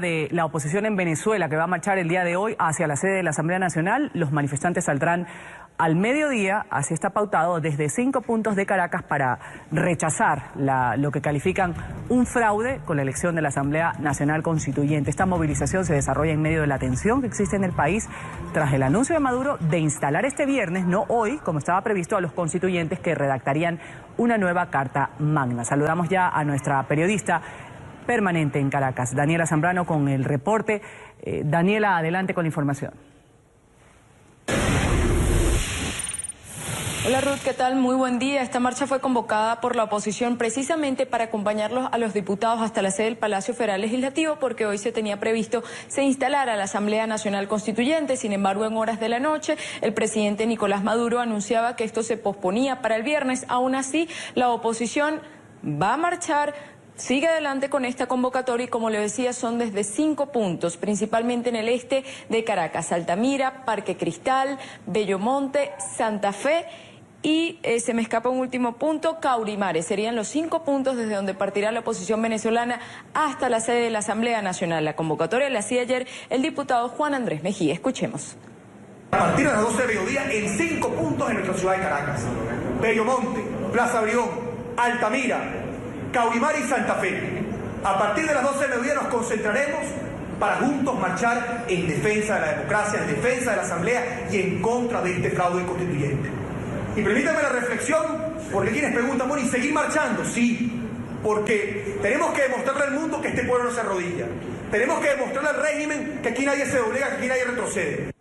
De la oposición en Venezuela, que va a marchar el día de hoy hacia la sede de la Asamblea Nacional. Los manifestantes saldrán al mediodía, así está pautado, desde 5 puntos de Caracas para rechazar lo que califican un fraude con la elección de la Asamblea Nacional Constituyente. Esta movilización se desarrolla en medio de la tensión que existe en el país tras el anuncio de Maduro de instalar este viernes, no hoy, como estaba previsto, a los constituyentes que redactarían una nueva Carta Magna. Saludamos ya a nuestra periodista permanente en Caracas, Daniela Zambrano, con el reporte. Daniela, adelante con la información. Hola Ruth, ¿qué tal? Muy buen día. Esta marcha fue convocada por la oposición precisamente para acompañarlos a los diputados hasta la sede del Palacio Federal Legislativo, porque hoy se tenía previsto se instalara la Asamblea Nacional Constituyente. Sin embargo, en horas de la noche, el presidente Nicolás Maduro anunciaba que esto se posponía para el viernes. Aún así, la oposición va a marchar, sigue adelante con esta convocatoria y, como le decía, son desde 5 puntos, principalmente en el este de Caracas: Altamira, Parque Cristal, Bellomonte, Santa Fe y se me escapa un último punto, Caurimare. Serían los 5 puntos desde donde partirá la oposición venezolana hasta la sede de la Asamblea Nacional. La convocatoria la hacía ayer el diputado Juan Andrés Mejía. Escuchemos. A partir de las 12 de mediodía, en 5 puntos en nuestra ciudad de Caracas: Bellomonte, Plaza Brión, Altamira, Caurimare y Santa Fe. A partir de las 12 de mediodía nos concentraremos para juntos marchar en defensa de la democracia, en defensa de la Asamblea y en contra de este fraude constituyente. Y permítanme la reflexión, porque quienes preguntan, bueno, ¿y seguir marchando? Sí, porque tenemos que demostrarle al mundo que este pueblo no se arrodilla. Tenemos que demostrarle al régimen que aquí nadie se doblega, que aquí nadie retrocede.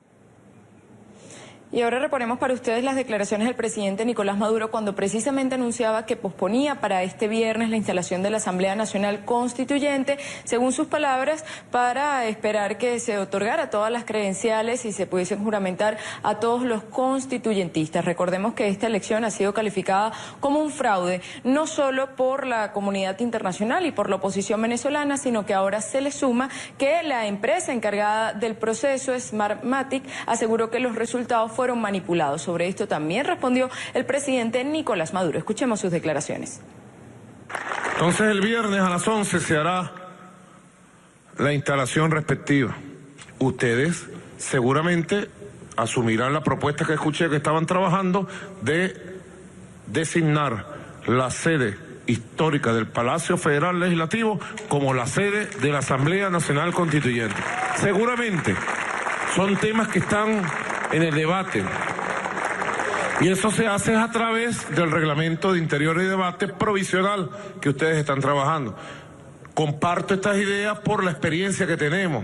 Y ahora reponemos para ustedes las declaraciones del presidente Nicolás Maduro cuando precisamente anunciaba que posponía para este viernes la instalación de la Asamblea Nacional Constituyente, según sus palabras, para esperar que se otorgara todas las credenciales y se pudiesen juramentar a todos los constituyentistas. Recordemos que esta elección ha sido calificada como un fraude, no solo por la comunidad internacional y por la oposición venezolana, sino que ahora se le suma que la empresa encargada del proceso, Smartmatic, aseguró que los resultados fueron manipulados. Sobre esto también respondió el presidente Nicolás Maduro. Escuchemos sus declaraciones. Entonces el viernes a las 11 se hará la instalación respectiva. Ustedes seguramente asumirán la propuesta que escuché que estaban trabajando de designar la sede histórica del Palacio Federal Legislativo como la sede de la Asamblea Nacional Constituyente. Seguramente son temas que están en el debate, y eso se hace a través del Reglamento de Interior y Debate provisional que ustedes están trabajando. Comparto estas ideas por la experiencia que tenemos.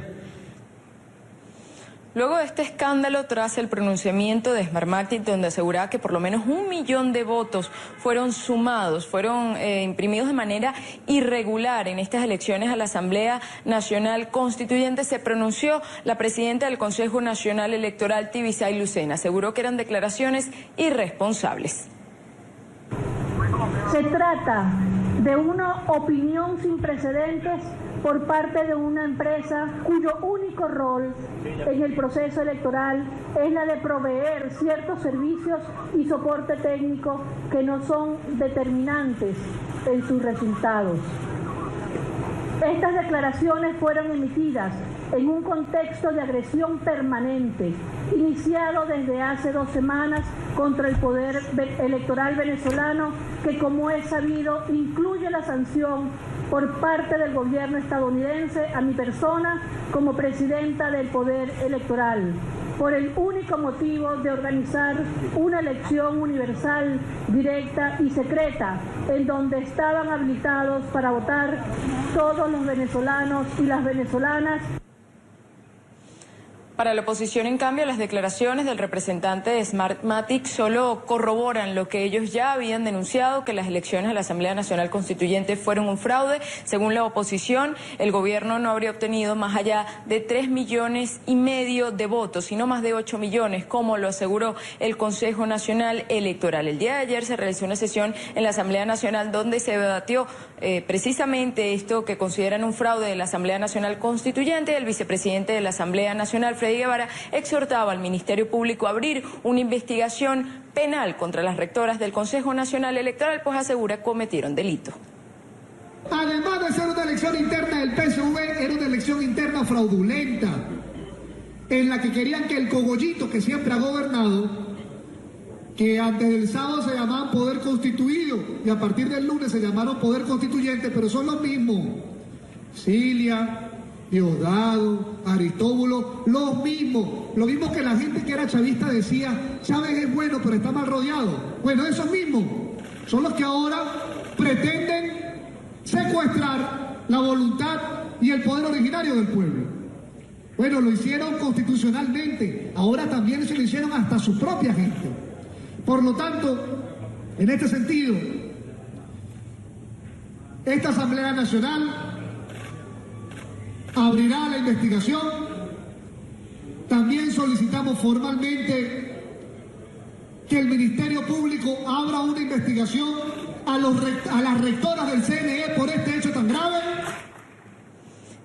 Luego de este escándalo, tras el pronunciamiento de Smartmatic, donde aseguraba que por lo menos 1 millón de votos fueron sumados, fueron imprimidos de manera irregular en estas elecciones a la Asamblea Nacional Constituyente, se pronunció la presidenta del Consejo Nacional Electoral, Tibisay Lucena. Aseguró que eran declaraciones irresponsables. Se trata de una opinión sin precedentes por parte de una empresa cuyo único rol en el proceso electoral es la de proveer ciertos servicios y soporte técnico que no son determinantes en sus resultados. Estas declaraciones fueron emitidas en un contexto de agresión permanente, iniciado desde hace 2 semanas contra el poder electoral venezolano, que, como es sabido, incluye la sanción por parte del gobierno estadounidense a mi persona como presidenta del poder electoral, por el único motivo de organizar una elección universal, directa y secreta, en donde estaban habilitados para votar todos los venezolanos y las venezolanas. Para la oposición, en cambio, las declaraciones del representante de Smartmatic solo corroboran lo que ellos ya habían denunciado, que las elecciones a la Asamblea Nacional Constituyente fueron un fraude. Según la oposición, el gobierno no habría obtenido más allá de 3,5 millones de votos, sino más de 8 millones, como lo aseguró el Consejo Nacional Electoral. El día de ayer se realizó una sesión en la Asamblea Nacional donde se debatió precisamente esto que consideran un fraude de la Asamblea Nacional Constituyente. El vicepresidente de la Asamblea Nacional, Freddy Guevara, exhortaba al Ministerio Público a abrir una investigación penal contra las rectoras del Consejo Nacional Electoral, pues asegura cometieron delito. Además de ser una elección interna del PSV, era una elección interna fraudulenta, en la que querían que el cogollito que siempre ha gobernado, que antes del sábado se llamaban poder constituido y a partir del lunes se llamaron poder constituyente, pero son los mismos. Cilia, Diosdado, Aristóbulo, los mismos. Lo mismo que la gente que era chavista decía, Chávez es bueno pero está mal rodeado. Bueno, esos mismos son los que ahora pretenden secuestrar la voluntad y el poder originario del pueblo. Bueno, lo hicieron constitucionalmente, ahora también se lo hicieron hasta su propia gente. Por lo tanto, en este sentido, esta Asamblea Nacional abrirá la investigación. También solicitamos formalmente que el Ministerio Público abra una investigación a las rectoras del CNE por este hecho tan grave.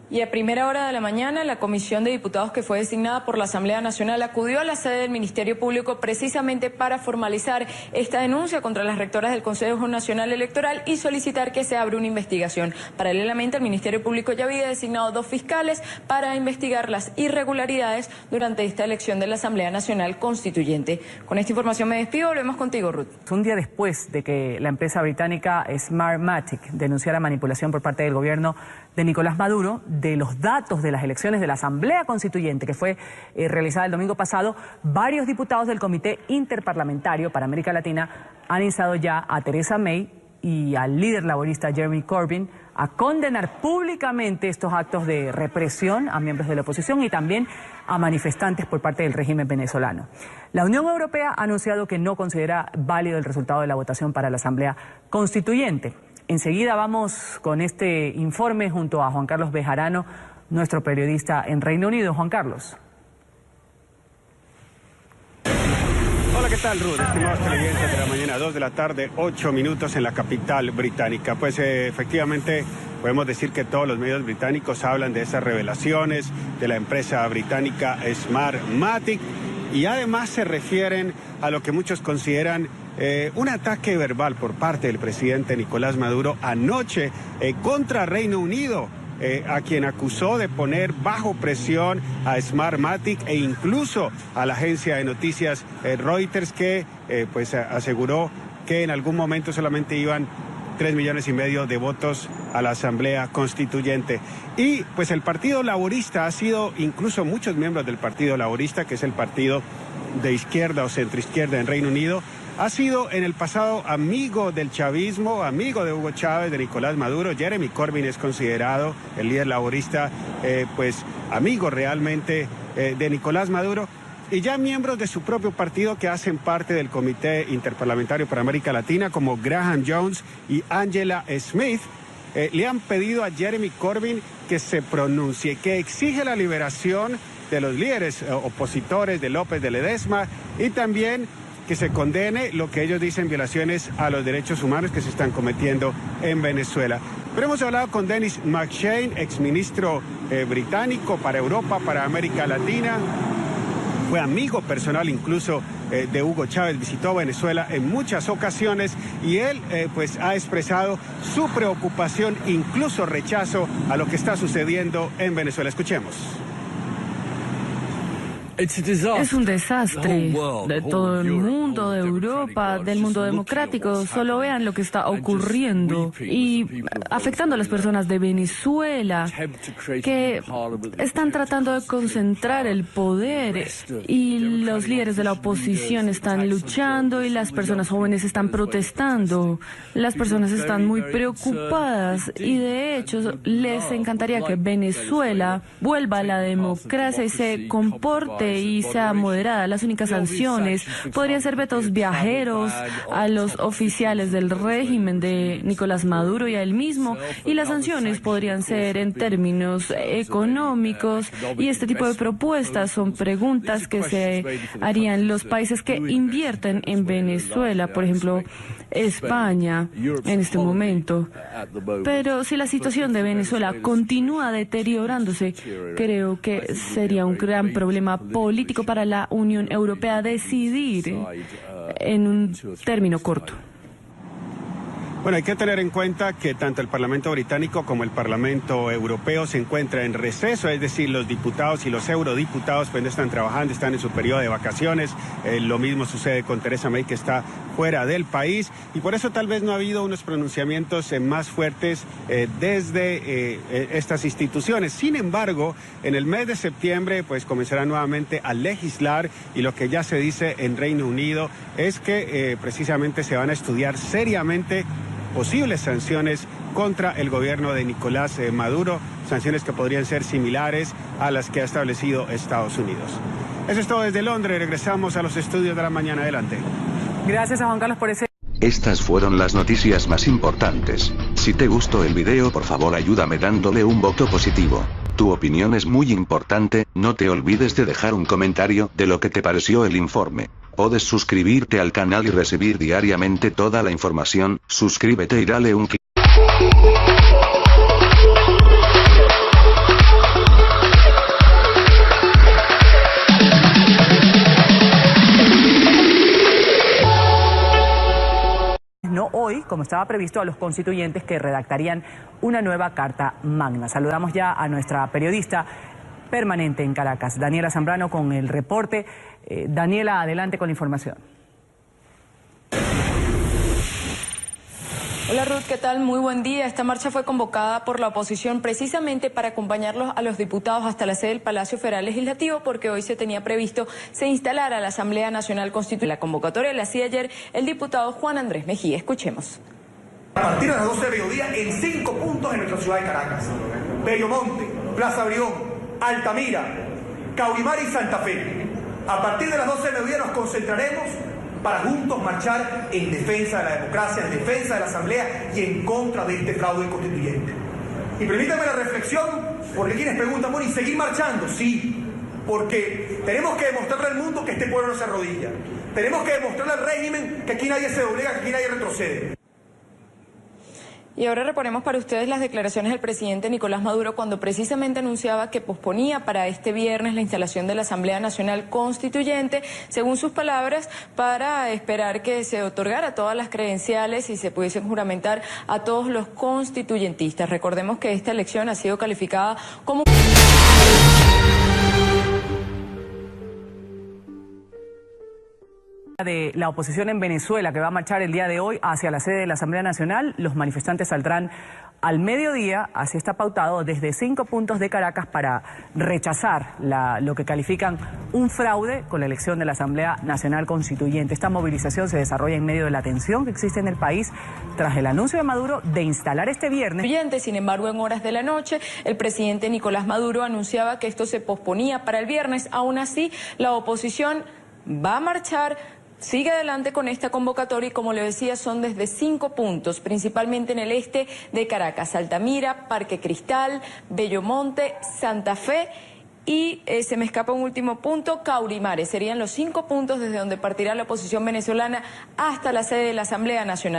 Y a primera hora de la mañana, la comisión de diputados que fue designada por la Asamblea Nacional acudió a la sede del Ministerio Público precisamente para formalizar esta denuncia contra las rectoras del Consejo Nacional Electoral y solicitar que se abra una investigación. Paralelamente, el Ministerio Público ya había designado 2 fiscales para investigar las irregularidades durante esta elección de la Asamblea Nacional Constituyente. Con esta información me despido, volvemos contigo, Ruth. Un día después de que la empresa británica Smartmatic denunciara manipulación por parte del gobierno de Nicolás Maduro de los datos de las elecciones de la Asamblea Constituyente que fue realizada el domingo pasado, varios diputados del Comité Interparlamentario para América Latina han instado ya a Theresa May y al líder laborista Jeremy Corbyn a condenar públicamente estos actos de represión a miembros de la oposición y también a manifestantes por parte del régimen venezolano. La Unión Europea ha anunciado que no considera válido el resultado de la votación para la Asamblea Constituyente. Enseguida vamos con este informe junto a Juan Carlos Bejarano, nuestro periodista en Reino Unido. Juan Carlos. Hola, ¿qué tal, Ruth? Estimados televidentes de la mañana, 2 de la tarde, 8 minutos en la capital británica. Pues efectivamente podemos decir que todos los medios británicos hablan de esas revelaciones de la empresa británica Smartmatic y además se refieren a lo que muchos consideran un ataque verbal por parte del presidente Nicolás Maduro anoche contra Reino Unido, a quien acusó de poner bajo presión a Smartmatic e incluso a la agencia de noticias Reuters, que pues aseguró que en algún momento solamente iban 3,5 millones de votos a la Asamblea Constituyente. Y pues el Partido Laborista ha sido, incluso muchos miembros del Partido Laborista, que es el partido de izquierda o centroizquierda en Reino Unido, ha sido en el pasado amigo del chavismo, amigo de Hugo Chávez, de Nicolás Maduro. Jeremy Corbyn es considerado, el líder laborista, pues amigo realmente de Nicolás Maduro. Y ya miembros de su propio partido que hacen parte del Comité Interparlamentario para América Latina, como Graham Jones y Angela Smith, le han pedido a Jeremy Corbyn que se pronuncie, que exige la liberación de los líderes opositores de López de Ledesma y también que se condene lo que ellos dicen violaciones a los derechos humanos que se están cometiendo en Venezuela. Pero hemos hablado con Denis McShane, exministro británico para Europa, para América Latina. Fue amigo personal incluso de Hugo Chávez, visitó Venezuela en muchas ocasiones y él pues ha expresado su preocupación, incluso rechazo a lo que está sucediendo en Venezuela. Escuchemos. Es un desastre de todo el mundo, de Europa, del mundo democrático. Solo vean lo que está ocurriendo y afectando a las personas de Venezuela, que están tratando de concentrar el poder y los líderes de la oposición están luchando y las personas jóvenes están protestando. Las personas están muy preocupadas y de hecho les encantaría que Venezuela vuelva a la democracia y se comporte y sea moderada. Las únicas sanciones podrían ser vetos viajeros a los oficiales del régimen de Nicolás Maduro y a él mismo, y las sanciones podrían ser en términos económicos, y este tipo de propuestas son preguntas que se harían los países que invierten en Venezuela, por ejemplo, España en este momento. Pero si la situación de Venezuela continúa deteriorándose, creo que sería un gran problema político para la Unión Europea decidir en un término corto. Bueno, hay que tener en cuenta que tanto el Parlamento británico como el Parlamento europeo se encuentran en receso, es decir, los diputados y los eurodiputados pues no están trabajando, están en su periodo de vacaciones. Lo mismo sucede con Theresa May, que está fuera del país, y por eso tal vez no ha habido unos pronunciamientos más fuertes desde estas instituciones. Sin embargo, en el mes de septiembre pues comenzará nuevamente a legislar, y lo que ya se dice en Reino Unido es que precisamente se van a estudiar seriamente posibles sanciones contra el gobierno de Nicolás Maduro, sanciones que podrían ser similares a las que ha establecido Estados Unidos. Eso es todo desde Londres. Regresamos a los estudios de la mañana. Adelante. Gracias a Juan Carlos por ese... Estas fueron las noticias más importantes. Si te gustó el video, por favor ayúdame dándole un voto positivo. Tu opinión es muy importante. No te olvides de dejar un comentario de lo que te pareció el informe. Puedes suscribirte al canal y recibir diariamente toda la información. Suscríbete y dale un clic. No hoy, como estaba previsto, a los constituyentes que redactarían una nueva Carta Magna. Saludamos ya a nuestra periodista permanente en Caracas, Daniela Zambrano, con el reporte. Daniela, adelante con la información. Hola Ruth, ¿qué tal? Muy buen día. Esta marcha fue convocada por la oposición precisamente para acompañarlos a los diputados hasta la sede del Palacio Federal Legislativo, porque hoy se tenía previsto se instalara la Asamblea Nacional Constituyente. La convocatoria la hacía ayer el diputado Juan Andrés Mejía. Escuchemos. A partir de las 12 de mediodía en 5 puntos en nuestra ciudad de Caracas: Bellomonte, Plaza Brión, Altamira, Caurimar y Santa Fe. A partir de las 12 de mediodía nos concentraremos para juntos marchar en defensa de la democracia, en defensa de la Asamblea y en contra de este fraude constituyente. Y permítanme la reflexión, porque quienes preguntan, bueno, ¿y seguir marchando? Sí, porque tenemos que demostrarle al mundo que este pueblo no se arrodilla. Tenemos que demostrarle al régimen que aquí nadie se doblega, que aquí nadie retrocede. Y ahora reponemos para ustedes las declaraciones del presidente Nicolás Maduro cuando precisamente anunciaba que posponía para este viernes la instalación de la Asamblea Nacional Constituyente, según sus palabras, para esperar que se otorgara todas las credenciales y se pudiesen juramentar a todos los constituyentistas. Recordemos que esta elección ha sido calificada como... De la oposición en Venezuela, que va a marchar el día de hoy hacia la sede de la Asamblea Nacional. Los manifestantes saldrán al mediodía, así está pautado, desde 5 puntos de Caracas para rechazar lo que califican un fraude con la elección de la Asamblea Nacional Constituyente. Esta movilización se desarrolla en medio de la tensión que existe en el país tras el anuncio de Maduro de instalar este viernes. Sin embargo, en horas de la noche, el presidente Nicolás Maduro anunciaba que esto se posponía para el viernes. Aún así, la oposición va a marchar. Sigue adelante con esta convocatoria y, como le decía, son desde 5 puntos, principalmente en el este de Caracas: Altamira, Parque Cristal, Bellomonte, Santa Fe y, se me escapa un último punto, Caurimares. Serían los 5 puntos desde donde partirá la oposición venezolana hasta la sede de la Asamblea Nacional.